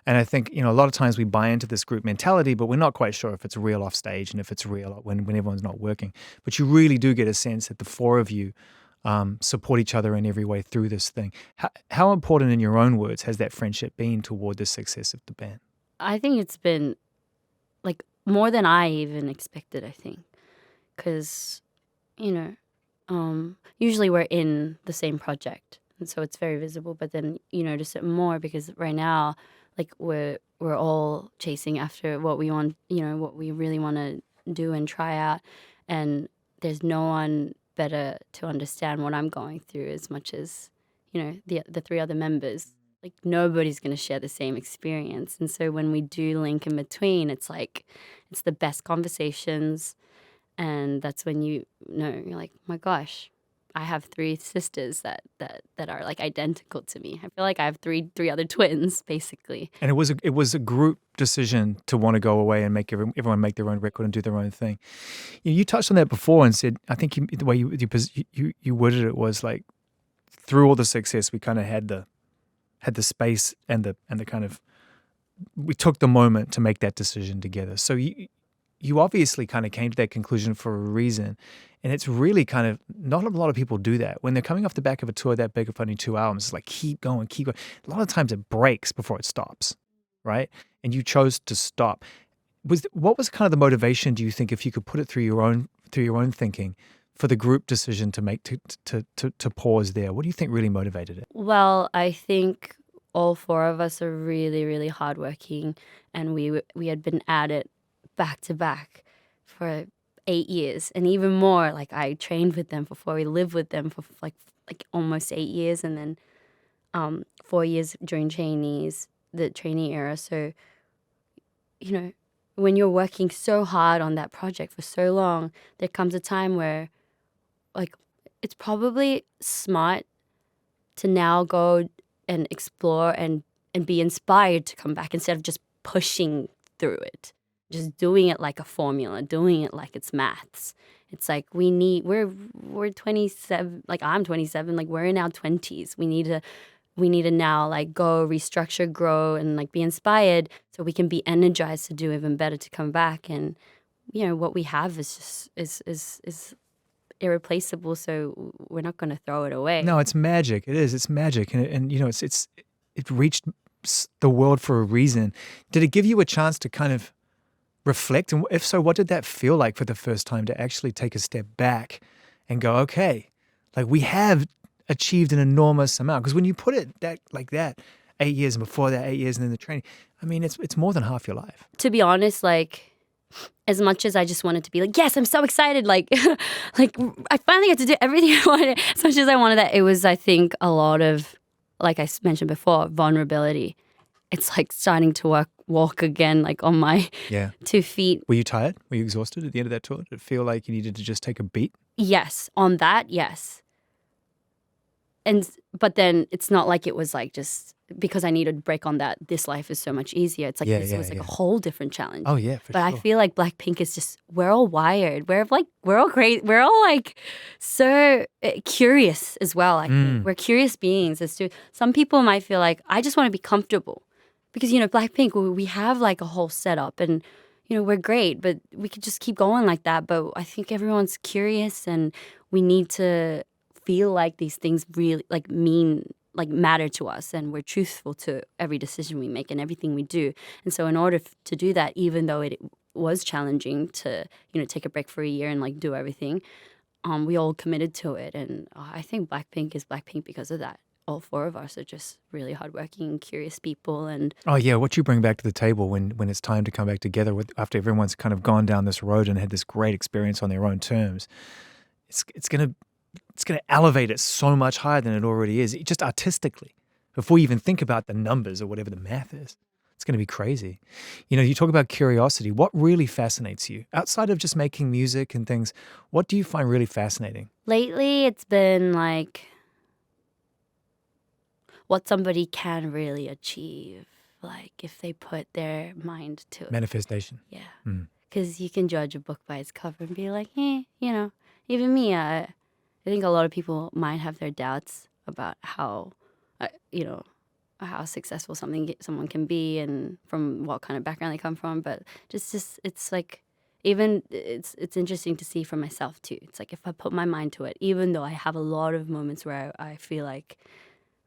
And I think, you know, a lot of times we buy into this group mentality, but we're not quite sure if it's real off stage and if it's real when everyone's not working. But you really do get a sense that the 4 of you support each other in every way through this thing. How important, in your own words, has that friendship been toward the success of the band? I think it's been like more than I even expected, I think. Because, you know, usually we're in the same project. And so it's very visible. But then you notice it more because right now, like we're all chasing after what we want, you know, what we really want to do and try out. And there's no one better to understand what I'm going through as much as, you know, the 3 other members. Like nobody's going to share the same experience. And so when we do link in between, it's like, it's the best conversations. And that's when you know, you're like, oh my gosh, I have 3 sisters that are like identical to me. I feel like I have three other twins, basically. And it was a group decision to want to go away and make everyone make their own record and do their own thing. You touched on that before and said, I think the way you worded it was like, through all the success, we kind of had the space and the kind of, we took the moment to make that decision together. So you obviously kind of came to that conclusion for a reason. And it's really kind of, not a lot of people do that. When they're coming off the back of a tour that big of only 2 albums, it's like, keep going, keep going. A lot of times it breaks before it stops, right? And you chose to stop. What was kind of the motivation, do you think, if you could put it through your own thinking, for the group decision to make, to pause there? What do you think really motivated it? Well, I think all four of us are really, really hardworking, and we had been at it back to back for 8 years, and even more. Like I trained with them before, we lived with them for like almost 8 years, and then 4 years during the trainee era. So, you know, when you're working so hard on that project for so long, there comes a time where, like, it's probably smart to now go and explore and be inspired to come back instead of just pushing through it, just doing it like a formula, doing it like it's maths. It's like we're 27, like I'm 27, like we're in our 20s. We need to now like go restructure, grow, and like be inspired so we can be energized to do even better, to come back. And you know what we have is just is irreplaceable, so we're not going to throw it away. No, it's magic. It is. It's magic, and you know, it reached the world for a reason. Did it give you a chance to kind of reflect? And if so, what did that feel like for the first time, to actually take a step back and go, okay, like we have achieved an enormous amount? Because when you put it like that, 8 years, and before that 8 years, and then the training, I mean, it's more than half your life. To be honest, like, as much as I just wanted to be like, yes, I'm so excited, like, like I finally get to do everything I wanted. As much as I wanted that, it was, I think, a lot of, like I mentioned before, vulnerability. It's like starting to walk again, like on my 2 feet. Were you tired? Were you exhausted at the end of that tour? Did it feel like you needed to just take a beat? Yes, on that, yes. But then it's not like it was like just because I needed a break on that, this life is so much easier. It's like this was like a whole different challenge. Oh yeah, for but sure. I feel like BLACKPINK is just, we're all wired. We're all crazy. We're all like so curious as well. I think we're curious beings. As to some people might feel like I just want to be comfortable because, you know, BLACKPINK, we have like a whole setup and, you know, we're great, but we could just keep going like that. But I think everyone's curious and we need to feel like these things really matter to us, and we're truthful to every decision we make and everything we do. And so in order to do that, even though it was challenging to, you know, take a break for a year and like do everything, we all committed to it. And I think BLACKPINK is BLACKPINK because of that. All four of us are just really hardworking, curious people. And what you bring back to the table when it's time to come back together after everyone's kind of gone down this road and had this great experience on their own terms, it's gonna elevate it so much higher than it already is, just artistically. Before you even think about the numbers or whatever the math is, it's going to be crazy. You know, you talk about curiosity. What really fascinates you? Outside of just making music and things, what do you find really fascinating? Lately, it's been like what somebody can really achieve, like if they put their mind to it. Manifestation. Yeah. Because you can judge a book by its cover and be like, you know, even me, I think a lot of people might have their doubts about how, you know, how successful someone can be and from what kind of background they come from. But just it's like, even it's interesting to see for myself too. It's like if I put my mind to it, even though I have a lot of moments where I feel like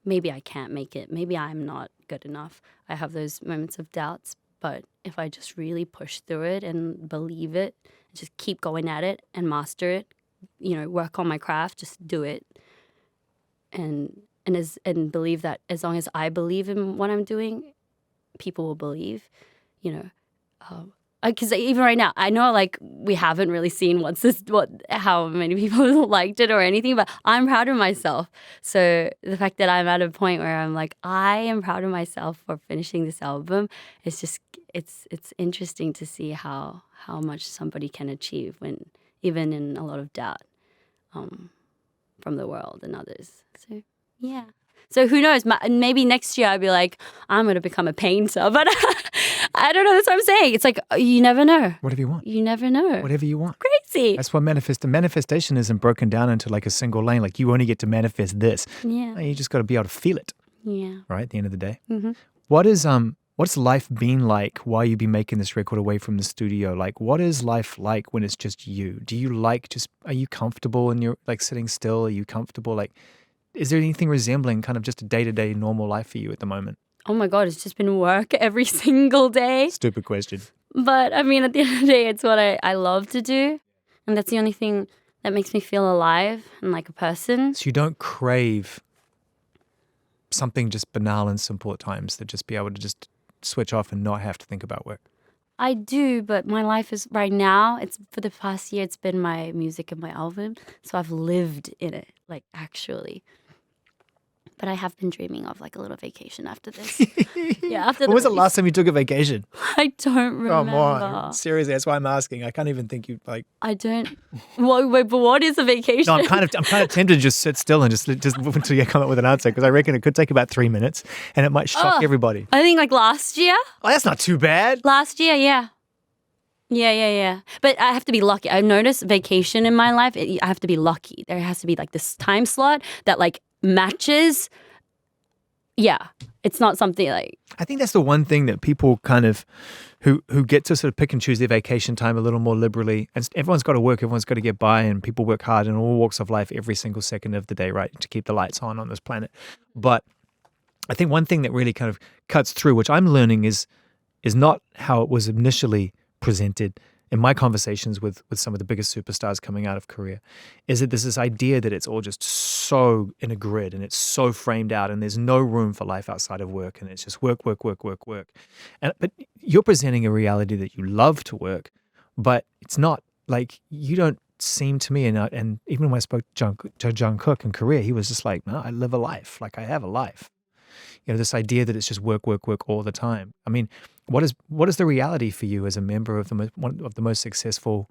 maybe I can't make it, maybe I'm not good enough. I have those moments of doubts. But if I just really push through it and believe it, just keep going at it and master it, you know, work on my craft, just do it, and believe that as long as I believe in what I'm doing, people will believe, you know. Because even right now, I know like we haven't really seen how many people liked it or anything, but I'm proud of myself. So the fact that I'm at a point where I'm like, I am proud of myself for finishing this album. It's just it's interesting to see how much somebody can achieve when even in a lot of doubt from the world and others. So yeah. So who knows? Maybe next year I'll be like, I'm going to become a painter. But I don't know. That's what I'm saying. It's like, you never know. Whatever you want. You never know. Whatever you want. Crazy. That's what manifestation isn't broken down into like a single lane. Like you only get to manifest this. Yeah. You just got to be able to feel it. Yeah. Right? At the end of the day. Mm-hmm. What's life been like while you've been making this record away from the studio? Like, what is life like when it's just you? Do you are you comfortable in your, like, sitting still? Are you comfortable? Like, is there anything resembling kind of just a day-to-day normal life for you at the moment? Oh my God, it's just been work every single day. Stupid question. But I mean, at the end of the day, it's what I love to do. And that's the only thing that makes me feel alive and like a person. So you don't crave something just banal and simple at times, to just be able to just switch off and not have to think about work? I do, but my life is right now, it's for the past year, it's been my music and my album. So I've lived in it, like actually. But I have been dreaming of like a little vacation after this. Yeah, after When was the last time you took a vacation? I don't remember. Come on. Seriously, that's why I'm asking. I can't even think you like. I don't. Wait, but what is a vacation? No, I'm kind of tempted to just sit still and just until you come up with an answer, because I reckon it could take about 3 minutes and it might shock everybody. I think like last year. Oh, that's not too bad. Last year, yeah. Yeah. But I have to be lucky. I've noticed vacation in my life, I have to be lucky. There has to be like this time slot that like matches. Yeah. It's not something like... I think that's the one thing that people kind of, who get to sort of pick and choose their vacation time a little more liberally. And everyone's got to work, everyone's got to get by, and people work hard in all walks of life every single second of the day, right, to keep the lights on this planet. But I think one thing that really kind of cuts through, which I'm learning is not how it was initially presented in my conversations with some of the biggest superstars coming out of Korea, is that there's this idea that it's all just so in a grid and it's so framed out and there's no room for life outside of work, and it's just work. But you're presenting a reality that you love to work, but it's not like, you don't seem to me, and even when I spoke to Jungkook in Korea, he was just like, no, I live a life, like I have a life. You know, this idea that it's just work all the time. I mean, what is the reality for you as a member of one of the most successful,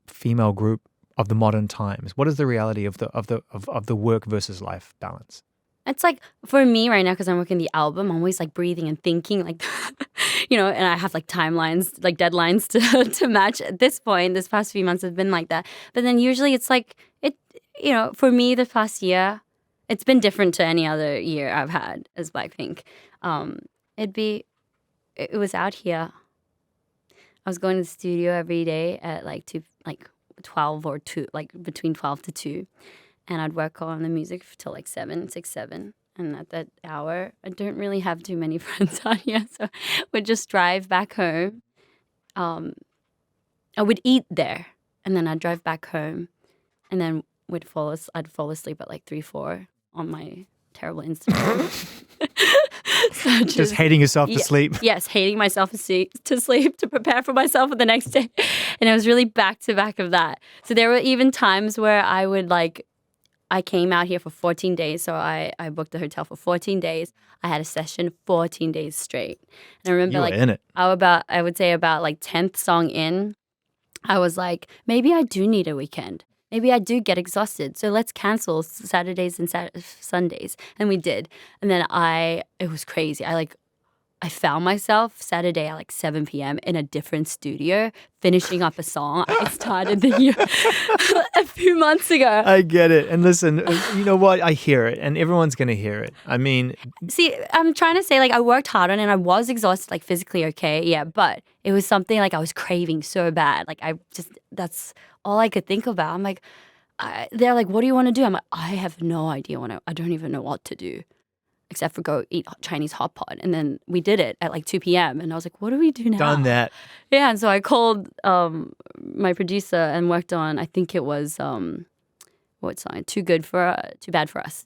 female group of the modern times? What is the reality of the work versus life balance? It's like, for me right now, because I'm working the album, I'm always like breathing and thinking, like, and I have like timelines, like deadlines to match. At this point, this past few months have been like that. But then usually it's like, for me, the past year, it's been different to any other year I've had as BLACKPINK. It was out here. I was going to the studio every day at like 12 or 2, like between 12 to 2. And I'd work on the music till like 6, 7. And at that hour, I don't really have too many friends out here. So we'd just drive back home. I would eat there. And then I'd drive back home. And then I'd fall asleep at like 3, 4 on my terrible Instagram. So just hating yourself to sleep. Yes, hating myself to sleep to prepare for myself for the next day. And it was really back to back of that. So there were even times where I came out here for 14 days. So I booked a hotel for 14 days. I had a session 14 days straight. And I remember in it. I would say about like 10th song in, I was like, maybe I do need a weekend. Maybe I do get exhausted. So let's cancel Saturdays and Sundays. And we did. And then it was crazy. I found myself Saturday at like 7 p.m. in a different studio finishing up a song I started the year a few months ago. I get it. And listen, you know what? I hear it, and everyone's going to hear it. I mean... See, I'm trying to say, like, I worked hard on it and I was exhausted, like physically okay, yeah, but it was something like I was craving so bad. Like, that's all I could think about. I'm like, they're like, what do you want to do? I'm like, I have no idea I don't even know what to do. Except for go eat Chinese hot pot. And then we did it at like 2 p.m. And I was like, what do we do now? Done that. Yeah, and so I called my producer and worked on, I think it was, what song? Too Bad for Us.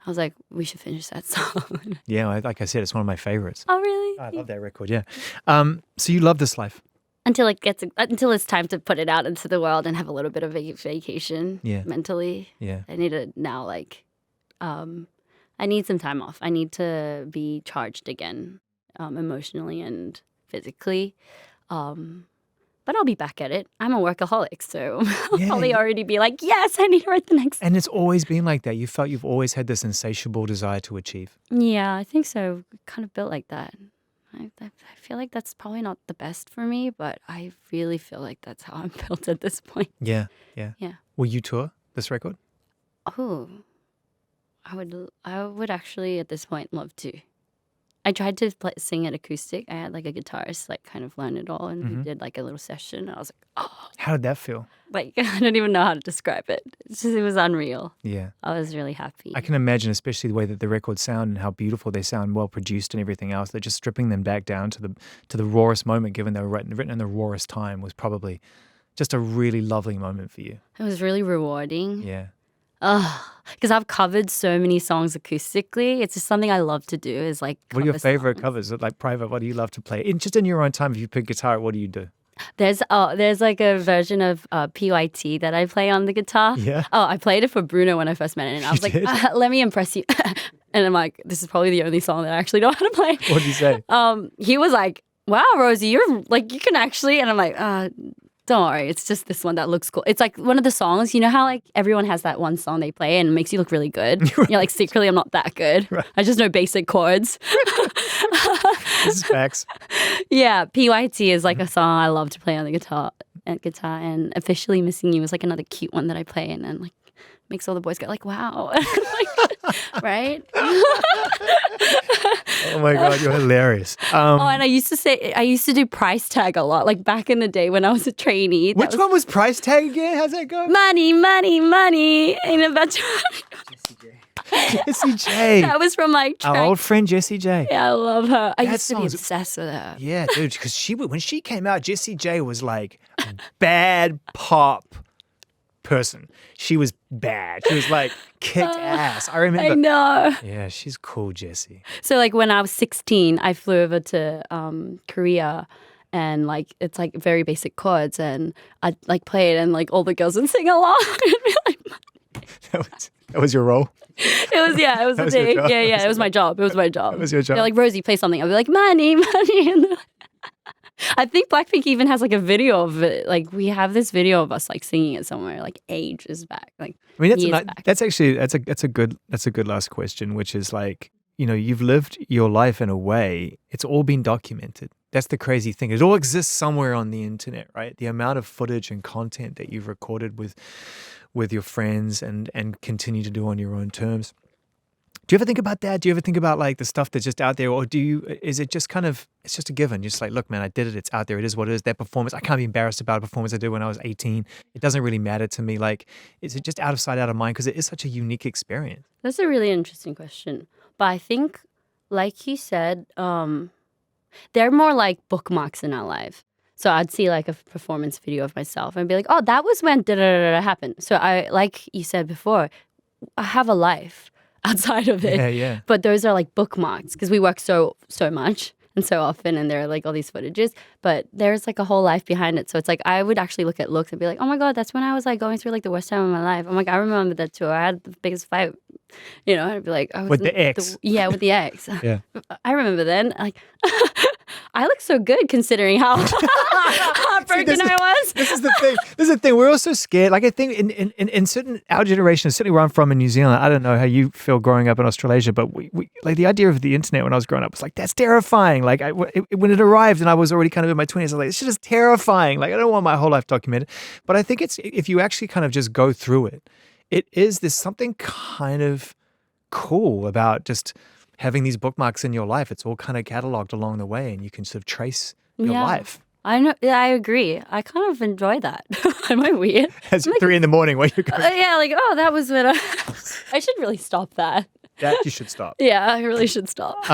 I was like, we should finish that song. Yeah, like I said, it's one of my favorites. Oh, really? I love that record, yeah. So you love this life? Until it's time to put it out into the world and have a little bit of a vacation mentally. Yeah. I need to now, I need some time off. I need to be charged again, emotionally and physically. But I'll be back at it. I'm a workaholic, so I'll probably already be like, yes, I need to write the next. And it's always been like that. You felt you've always had this insatiable desire to achieve. Yeah, I think so. Kind of built like that. I feel like that's probably not the best for me, but I really feel like that's how I'm built at this point. Yeah. Will you tour this record? Oh. I would actually at this point love to. I tried to sing it acoustic. I had like a guitarist kind of learn it all, and we did like a little session. And I was like, oh. How did that feel? Like, I don't even know how to describe it. It was unreal. Yeah. I was really happy. I can imagine, especially the way that the records sound and how beautiful they sound, well produced and everything else. They're just stripping them back down to the rawest moment, given they were written in the rawest time, was probably just a really lovely moment for you. It was really rewarding. Yeah. Because I've covered so many songs acoustically. It's just something I love to do. Is like, What are your cover favorite songs. covers? Like private, what do you love to play? Just in your own time, if you pick guitar, what do you do? There's like a version of PYT that I play on the guitar. Yeah. Oh, I played it for Bruno when I first met him, and I was like, did? let me impress you. And I'm like, this is probably the only song that I actually know how to play. What did you say? He was like, wow, Rosie, you're like, you can actually, and I'm like, don't worry, it's just this one that looks cool. It's like one of the songs, you know how like everyone has that one song they play and it makes you look really good. You're like, secretly, I'm not that good. Right. I just know basic chords. This is facts. Yeah, PYT is like a song I love to play on the guitar, and Officially Missing You is like another cute one that I play and like makes all the boys go like, wow. Like, right? Oh my God, you're hilarious. And I used to do price tag a lot, like back in the day when I was a trainee. Which one was price tag again? How's that go? Money, money, money. Ain't about to... Jessie J. That was from like Our old friend Jessie J. Yeah, I love her. I That used to be song's- obsessed with her. Yeah, dude, because when she came out, Jessie J was like a bad pop person. She was bad. She was like kicked ass. I remember. I know. Yeah, she's cool, Jessie. So like when I was 16, I flew over to Korea, and like it's like very basic chords, and I'd like play it, and like all the girls would sing along. It'd be like, That was your role? it was That the was your thing. job. Yeah, it was my job. It was my job. That was your job. They're like, Rosie, play something. I'll be like, money, money. And I think BLACKPINK even has like a video of it. Like we have this video of us like singing it somewhere, like ages back. Like I mean, years back. that's a good last question, which is like, you know, you've lived your life in a way, it's all been documented. That's the crazy thing. It all exists somewhere on the internet, right? The amount of footage and content that you've recorded with your friends and continue to do on your own terms. Do you ever think about that? Do you ever think about like the stuff that's just out there, or is it just kind of, it's just a given? You're just like, look, man, I did it. It's out there. It is what it is. That performance, I can't be embarrassed about a performance I did when I was 18. It doesn't really matter to me. Like, is it just out of sight, out of mind? Because it is such a unique experience. That's a really interesting question. But I think, like you said, they're more like bookmarks in our life. So I'd see like a performance video of myself and be like, oh, that was when da-da-da-da happened. So I, like you said before, I have a life outside of it. Yeah. But those are like bookmarks because we work so much and so often, and there are like all these footages. But there's like a whole life behind it. So it's like I would actually look at looks and be like, oh my God, that's when I was like going through like the worst time of my life. I'm like, I remember that too. I had the biggest fight. You know, I'd be like, I was With the ex. yeah, with the ex. Yeah. I remember then. Like, I look so good considering how heartbroken I was. This is the thing. This is the thing. We're all so scared. Like I think in certain our generation, certainly where I'm from in New Zealand, I don't know how you feel growing up in Australasia, but we like the idea of the internet when I was growing up was like that's terrifying. Like when it arrived and I was already kind of in my 20s, I was like, this shit is terrifying. Like I don't want my whole life documented. But I think it's if you actually kind of just go through it, there's something kind of cool about just having these bookmarks in your life. It's all kind of cataloged along the way and you can sort of trace your life. I know. Yeah, I agree. I kind of enjoy that. Am I weird? It's 3 a.m. where you go. Yeah, like, oh, that was when I should really stop that. That you should stop. Yeah, I really should stop.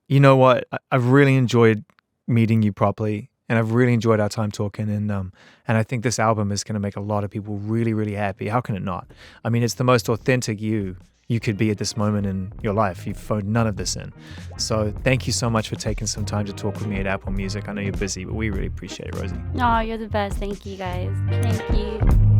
You know what? I've really enjoyed meeting you properly, and I've really enjoyed our time talking. And I think this album is going to make a lot of people really, really happy. How can it not? I mean, it's the most authentic you could be at this moment in your life. You've phoned none of this in. So thank you so much for taking some time to talk with me at Apple Music. I know you're busy, but we really appreciate it, Rosie. No, you're the best. Thank you, guys. Thank you.